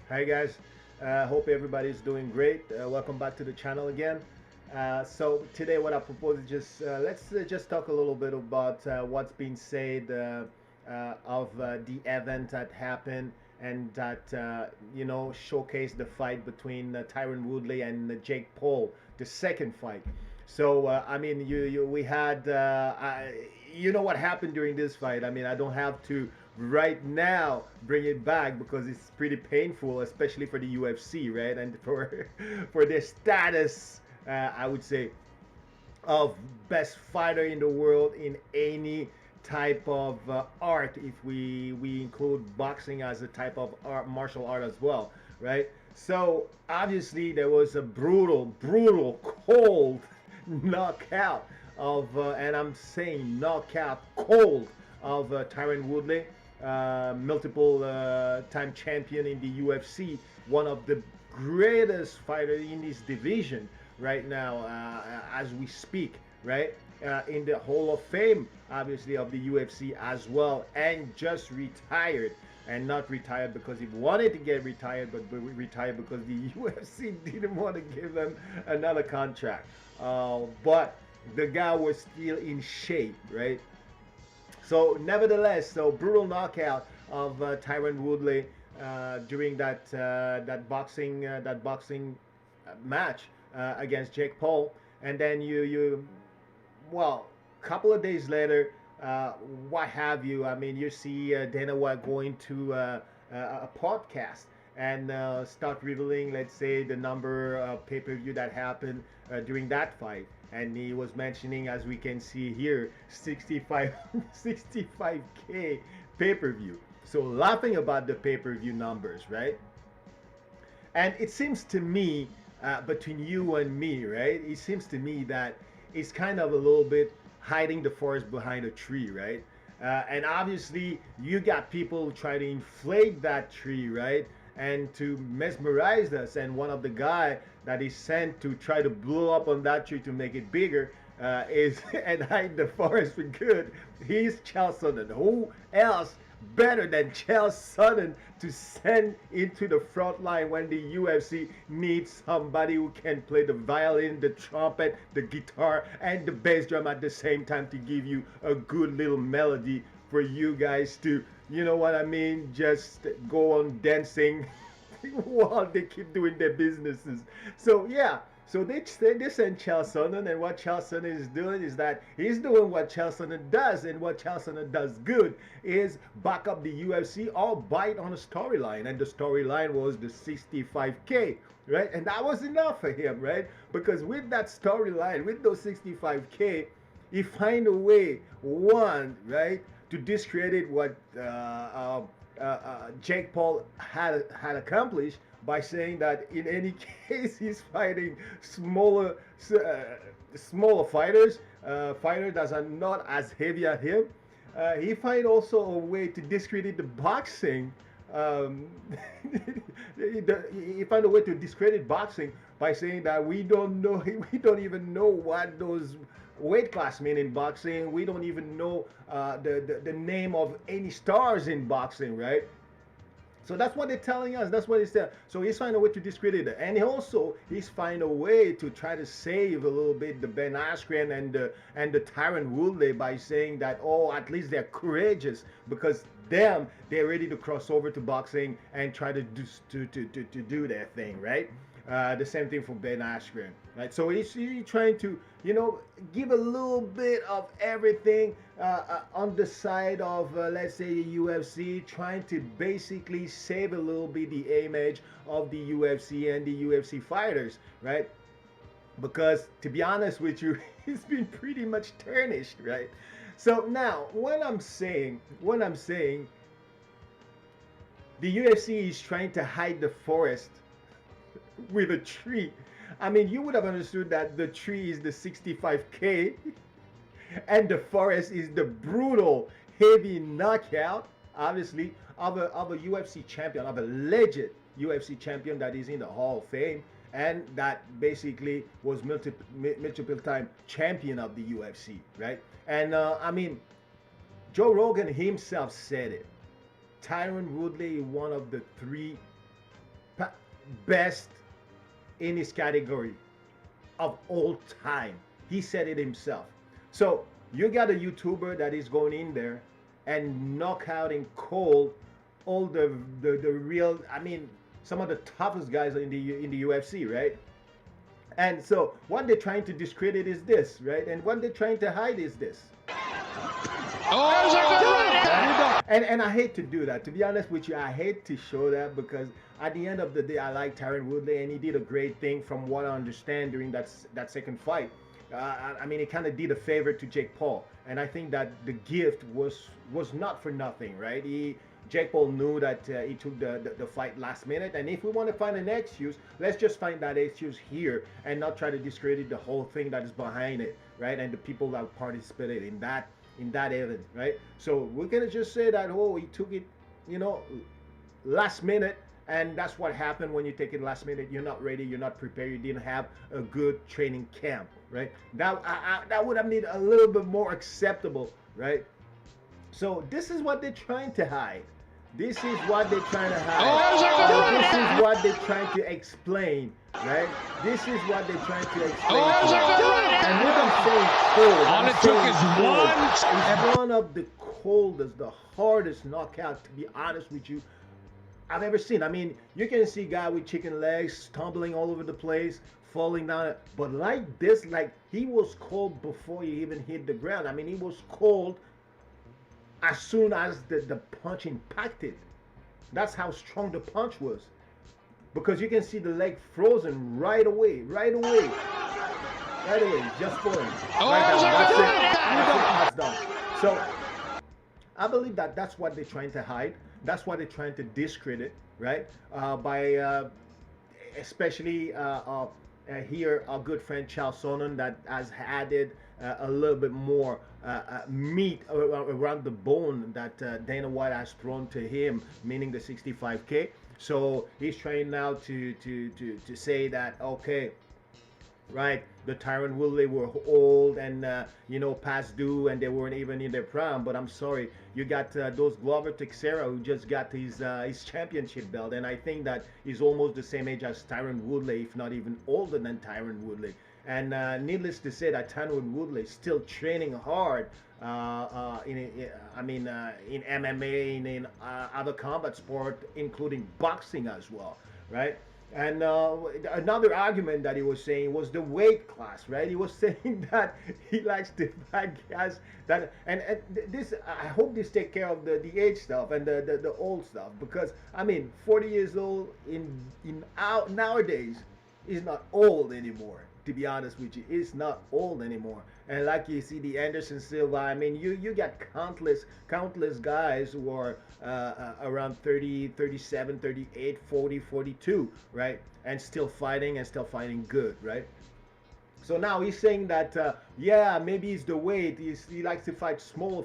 Hi guys, hope everybody's doing great. Welcome back to the channel again. So today what I propose is just let's just talk a little bit about what's been said of the event that happened and that showcased the fight between Tyron Woodley and Jake Paul, the second fight. So I mean, we had you know what happened during this fight. I mean, I don't have to right now bring it back because it's pretty painful, especially for the UFC, right? And for for their status, I would say, of best fighter in the world in any type of art, if we include boxing as a type of art, martial art as well, right? So obviously there was a brutal, cold knockout of, and I'm saying knockout cold of Tyron Woodley, multiple time champion in the UFC, one of the greatest fighters in this division right now as we speak, right? In the Hall of Fame, obviously, of the UFC as well, and just retired. And not retired because he wanted to get retired, but retired because the UFC didn't want to give him another contract. But the guy was still in shape, right? So, nevertheless, so brutal knockout of Tyron Woodley during that boxing match against Jake Paul, and then you well, couple of days later, what have you? I mean, you see Dana White going to a podcast and start revealing, let's say, the number of pay-per-view that happened during that fight. And he was mentioning, as we can see here, 65K pay-per-view. So laughing about the pay-per-view numbers, right? And it seems to me, between you and me, right? It seems to me that it's kind of a little bit hiding the forest behind a tree, right? And obviously, you got people trying to inflate that tree, right? And to mesmerize us. And one of the guy that is sent to try to blow up on that tree to make it bigger is and hide the forest for good. He's Charles Sonnen. Who else better than Chael Sonnen to send into the front line when the UFC needs somebody who can play the violin, the trumpet, the guitar, and the bass drum at the same time to give you a good little melody for you guys to, you know what I mean, just go on dancing while they keep doing their businesses. So yeah, so they send Charles Sonnen, and what Charles Sonnen is doing is that he's doing what Charles Sonnen does, and what Charles Sonnen does good is back up the UFC or bite on a storyline, and the storyline was the 65K, right? And that was enough for him, right? Because with that storyline, with those 65K, he find a way, one, right, to discredit what Jake Paul had accomplished by saying that in any case he's fighting smaller fighters, fighters that are not as heavy as him. He find also a way to discredit the boxing. Um, he found a way to discredit boxing by saying that we don't know, we don't even know what those weight class mean in boxing. We don't even know the name of any stars in boxing, right? So that's what they're telling us. That's what he's saying. So he's finding a way to discredit it, and he's finding a way to try to save a little bit the Ben Askren and the Tyron Woodley by saying that, oh, at least they're courageous because they're ready to cross over to boxing and try to do their thing, right? The same thing for Ben Askren, right? So he's trying to, give a little bit of everything on the side of, let's say, the UFC, trying to basically save a little bit the image of the UFC and the UFC fighters, right? Because to be honest with you, it's been pretty much tarnished, right? So now, when I'm saying the UFC is trying to hide the forest with a tree. I mean, you would have understood that the tree is the 65K and the forest is the brutal, heavy knockout, obviously, of a UFC champion, of a legit UFC champion that is in the Hall of Fame and that basically was multiple time champion of the UFC, right? And I mean, Joe Rogan himself said it. Tyron Woodley, one of the three best in his category of all time. He said it himself. So you got a YouTuber that is going in there and knockouting cold all the real, I mean, some of the toughest guys in the UFC, right? And so what they're trying to discredit is this, right? And what they're trying to hide is this. And I hate to do that. To be honest with you, I hate to show that because at the end of the day, I like Tyron Woodley, and he did a great thing from what I understand during that second fight. I mean, he kind of did a favor to Jake Paul, and I think that the gift was not for nothing, right? Jake Paul knew that he took the fight last minute, and if we want to find an excuse, let's just find that excuse here and not try to discredit the whole thing that is behind it, right? And the people that participated in that event, right? So we're gonna just say that, oh, he took it, last minute, and that's what happened when you take it last minute. You're not ready, you're not prepared, you didn't have a good training camp, right? That would have made a little bit more acceptable, right? So this is what they're trying to hide. This is what they're trying to hide. This is what they're trying to explain, right? This is what they're trying to explain to us. And what I'm saying cold, all it took is it's one of the coldest, the hardest knockout, to be honest with you, I've ever seen. I mean, you can see a guy with chicken legs stumbling all over the place, falling down, but like this, like he was cold before he even hit the ground. I mean, he was cold as soon as the punch impacted. That's how strong the punch was. Because you can see the leg frozen right away, just falling. Right down. That's done. So I believe that that's what they're trying to hide. That's what they're trying to discredit, right? By especially here, our good friend Charles Sonnen that has added a little bit more meat around the bone that Dana White has thrown to him, meaning the 65K. So he's trying now to say that, okay, right, the Tyron Woodley were old and past due, and they weren't even in their prime. But I'm sorry, you got those Glover Teixeira who just got his championship belt, and I think that he's almost the same age as Tyron Woodley, if not even older than Tyron Woodley. And needless to say, that Tyron Woodley is still training hard in MMA and in other combat sport, including boxing as well, right? And another argument that he was saying was the weight class, right? He was saying that he likes to fight guys that, and this, I hope this take care of the age stuff and the old stuff, because I mean, 40 years old nowadays is not old anymore. To be honest with you, it's not old anymore. And like you see the Anderson Silva, I mean, you got countless guys who are around 30, 37, 38, 40, 42, right? And still fighting good, right? So now he's saying that, yeah, maybe it's the weight. He likes to fight smaller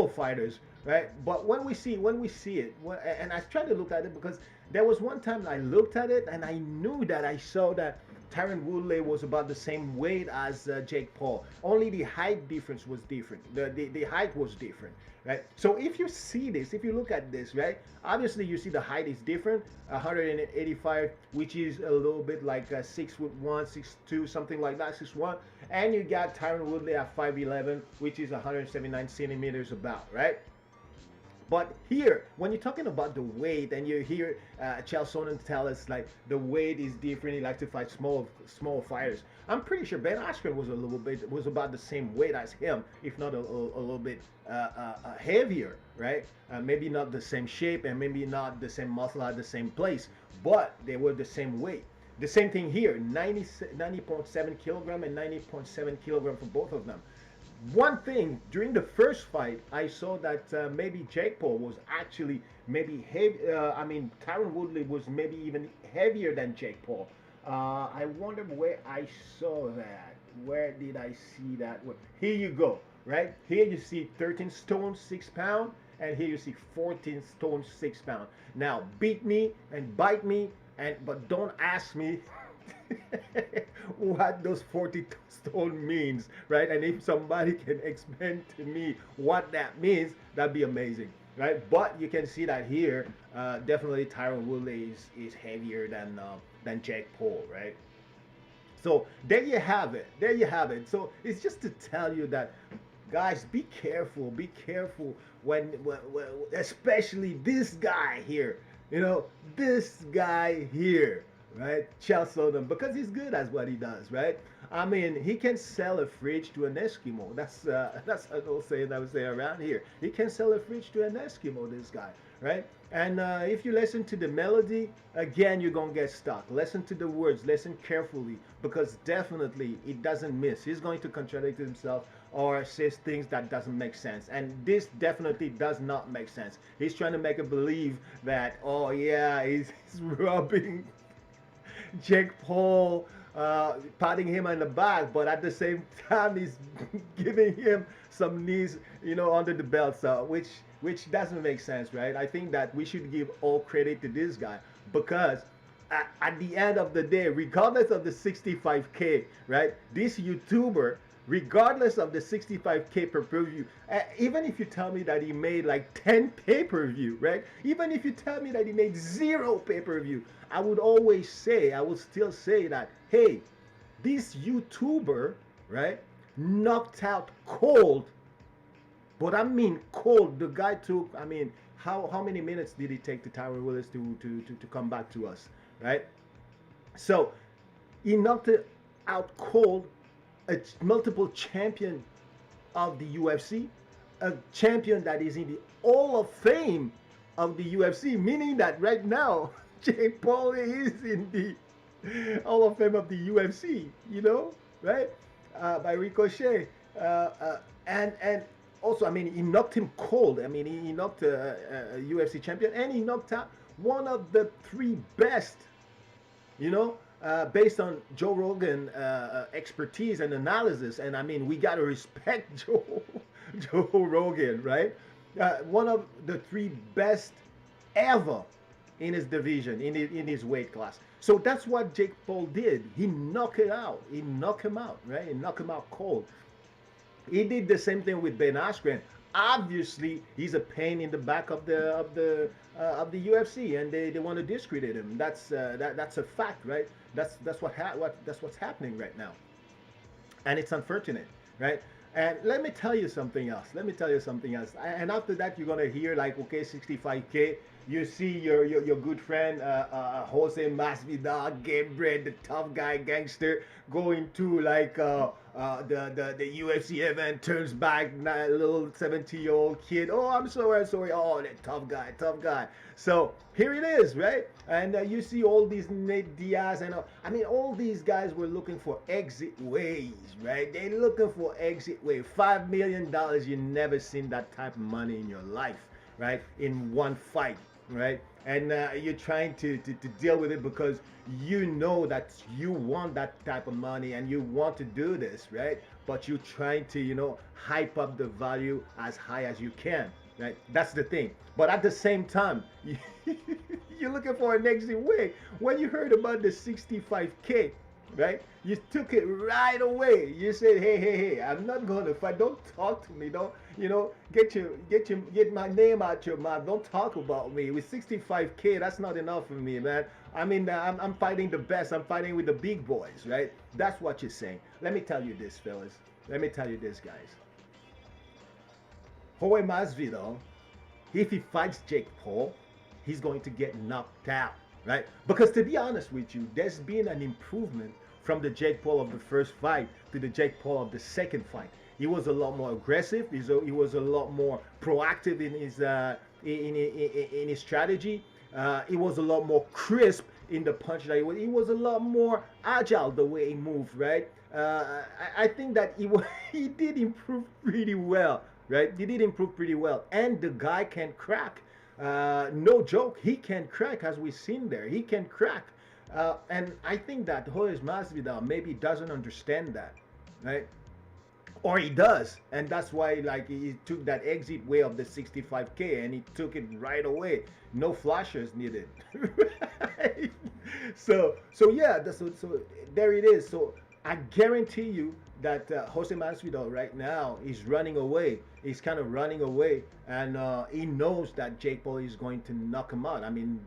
fighters, right? But when we see it, and I tried to look at it because there was one time I looked at it and I knew that I saw that Tyron Woodley was about the same weight as Jake Paul. Only the height difference was different. The height was different, right? So if you see this, if you look at this, right? Obviously you see the height is different. 185, which is a little bit like 6'1", 6'2", something like that, 6'1". And you got Tyron Woodley at 5'11", which is 179 centimeters about, right? But here, when you're talking about the weight, and you hear Chael Sonnen tell us like the weight is different, he likes to fight small fighters. I'm pretty sure Ben Askren was about the same weight as him, if not a little bit heavier, right? Maybe not the same shape, and maybe not the same muscle at the same place, but they were the same weight. The same thing here, 90.7 kilogram and 90.7 kilogram for both of them. One thing, during the first fight, I saw that maybe Jake Paul was actually maybe heavy. Tyron Woodley was maybe even heavier than Jake Paul. I wonder where I saw that. Where did I see that? Well, here you go, right? Here you see 13 stone, 6 pound, and here you see 14 stone, 6 pound. Now, beat me and bite me, but don't ask me what those 40 stone means, right? And if somebody can explain to me what that means, that'd be amazing. right? But you can see that here, definitely Tyron Woodley is heavier than Jake Paul, right? So there you have it. There you have it. So it's just to tell you that, guys, be careful. Be careful when especially this guy here. You know, this guy here, right? Chelsea Sonnen, because he's good at what he does, right? I mean, he can sell a fridge to an Eskimo. That's an old saying I would say around here. He can sell a fridge to an Eskimo. This guy, right? And if you listen to the melody, again, you're gonna get stuck. Listen to the words. Listen carefully, because definitely it doesn't miss. He's going to contradict himself or says things that doesn't make sense. And this definitely does not make sense. He's trying to make it believe that, oh yeah, he's rubbing Jake Paul, patting him on the back, but at the same time he's giving him some knees, under the belt, so which doesn't make sense, right? I think that we should give all credit to this guy, because at the end of the day, regardless of the 65K, right? This YouTuber, regardless of the 65K per-per-view, even if you tell me that he made like 10 pay-per-view, right? Even if you tell me that he made 0 pay-per-view, I would still say that, hey, this YouTuber, right, knocked out cold. But I mean cold. The guy took, how many minutes did it take to Tyron Willis to come back to us, right? So he knocked it out cold, a multiple champion of the UFC, a champion that is in the Hall of Fame of the UFC, meaning that right now, Jake Paul is in the Hall of Fame of the UFC, right? By ricochet. And also, he knocked him cold. He knocked a UFC champion, and he knocked out one of the 3 best, based on Joe Rogan expertise and analysis. And we gotta respect Joe Rogan, right? One of the 3 best ever in his division, in his weight class. So that's what Jake Paul did. He knocked it out. He knocked him out, right? He knocked him out cold. He did the same thing with Ben Askren. Obviously, he's a pain in the back of the UFC, and they want to discredit him. That's a fact, right? That's what's happening right now, and it's unfortunate, right? And let me tell you something else. And after that, you're gonna hear like, okay, 65K. You see your good friend Jose Masvidal, Gabriel, the tough guy gangster, going to like the UFC event, turns back, a little 17-year-old kid. Oh, I'm sorry. Oh, that tough guy. So here it is, right? And you see all these Nate Diaz and all these guys were looking for exit ways, right? They're looking for exit way. $5 million. You never seen that type of money in your life, right? In one fight. Right, and you're trying to deal with it because you know that you want that type of money and you want to do this, right? But you're trying to hype up the value as high as you can, right? That's the thing. But at the same time, you're looking for an exit way. When you heard about the 65K, right? You took it right away. You said, hey, I'm not going to fight. Don't talk to me. Don't, get my name out your mouth. Don't talk about me. With 65K, that's not enough for me, man. I'm fighting the best. I'm fighting with the big boys, right? That's what you're saying. Let me tell you this, fellas. Let me tell you this, guys. Jorge Masvidal, if he fights Jake Paul, he's going to get knocked out, right? Because to be honest with you, there's been an improvement from the Jake Paul of the first fight to the Jake Paul of the second fight. He was a lot more aggressive. He was a lot more proactive in his strategy. He was a lot more crisp in the punch that he was a lot more agile the way he moved, right? I think that he did improve pretty well, right? He did improve pretty well, and the guy can crack. No joke, he can crack, as we've seen there. He can crack. And I think that Jorge Masvidal maybe doesn't understand that, right? Or he does, and that's why like he took that exit way of the 65K and he took it right away. No flashers needed. So yeah, so there it is. So I guarantee you that Jose Masvidal right now is running away. He's kind of running away, and he knows that Jake Paul is going to knock him out. I mean,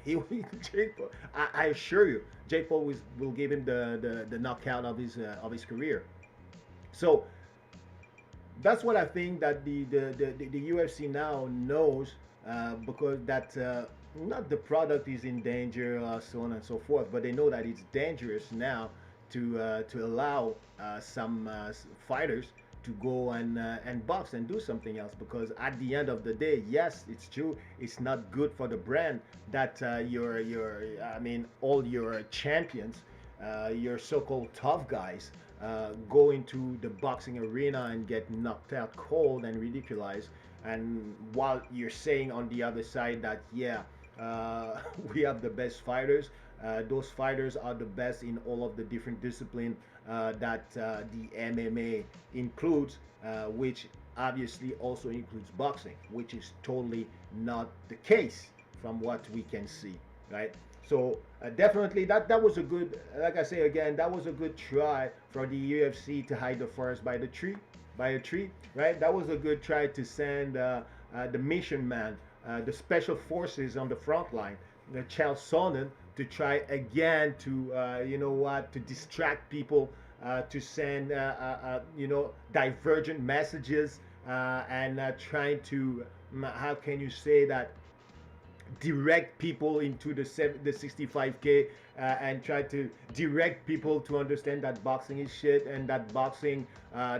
he Jake Paul, I assure you, Jake Paul will give him the knockout of his career. So that's what I think that the UFC now knows, because that not the product is in danger, so on and so forth, but they know that it's dangerous now to allow some fighters to go and box and do something else, because at the end of the day, yes, it's true, it's not good for the brand that your I mean all your champions, your so-called tough guys, go into the boxing arena and get knocked out cold and ridiculized. And while you're saying on the other side that, yeah, we have the best fighters, those fighters are the best in all of the different disciplines that the MMA includes, which obviously also includes boxing, which is totally not the case from what we can see, right? So definitely that was a good, like I say again, that was a good try for the UFC to hide the forest by a tree, right? That was a good try to send the mission man, the special forces on the front line, Charles Sonnen, to try again to you know what, to distract people, to send you know, divergent messages, and trying to, how can you say that, direct people into the 65K, and try to direct people to understand that boxing is shit, and that boxing,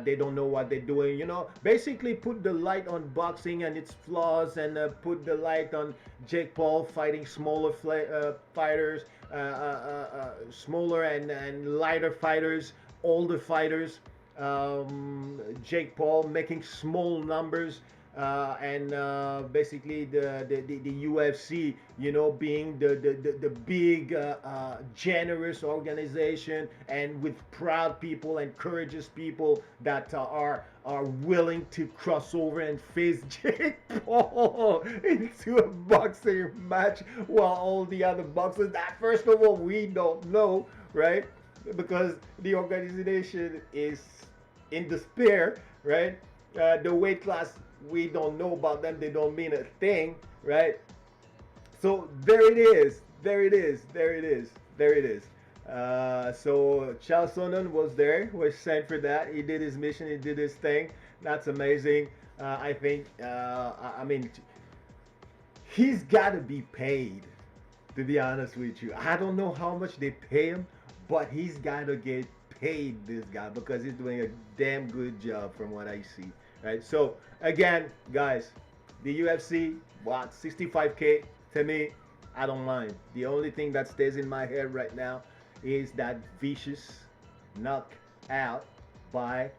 they don't know what they're doing, you know, basically put the light on boxing and its flaws, and put the light on Jake Paul fighting smaller fighters, smaller and lighter fighters, older fighters, Jake Paul making small numbers, and basically the UFC, you know, being the big generous organization, and with proud people and courageous people that are willing to cross over and face Jake Paul into a boxing match, while all the other boxers that, first of all, we don't know, right? Because the organization is in despair, right? The weight class, we don't know about them, they don't mean a thing, right? So there it is, there it is, there it is, there it is. So Charles Sonnen was sent for that. He did his mission, he did his thing. That's amazing. I think, I mean, he's got to be paid, to be honest with you. I don't know how much they pay him, but he's got to get paid, this guy, because he's doing a damn good job from what I see. Right, so again, guys, the UFC, what, 65K, to me, I don't mind. The only thing that stays in my head right now is that vicious knockout by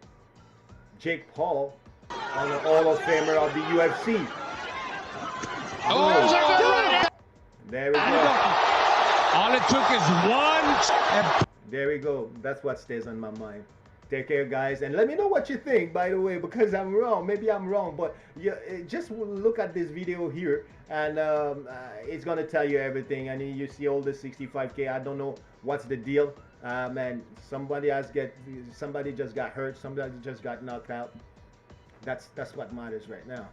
Jake Paul on the Hall of Famer of the UFC. Oh, there we go. all it took is one. There we go. That's what stays on my mind. Take care, guys, and let me know what you think, by the way, because I'm wrong. Maybe I'm wrong, but yeah, just look at this video here, and it's gonna tell you everything. And you see all the 65K. I don't know what's the deal, man. Somebody just got hurt. Somebody just got knocked out. That's what matters right now.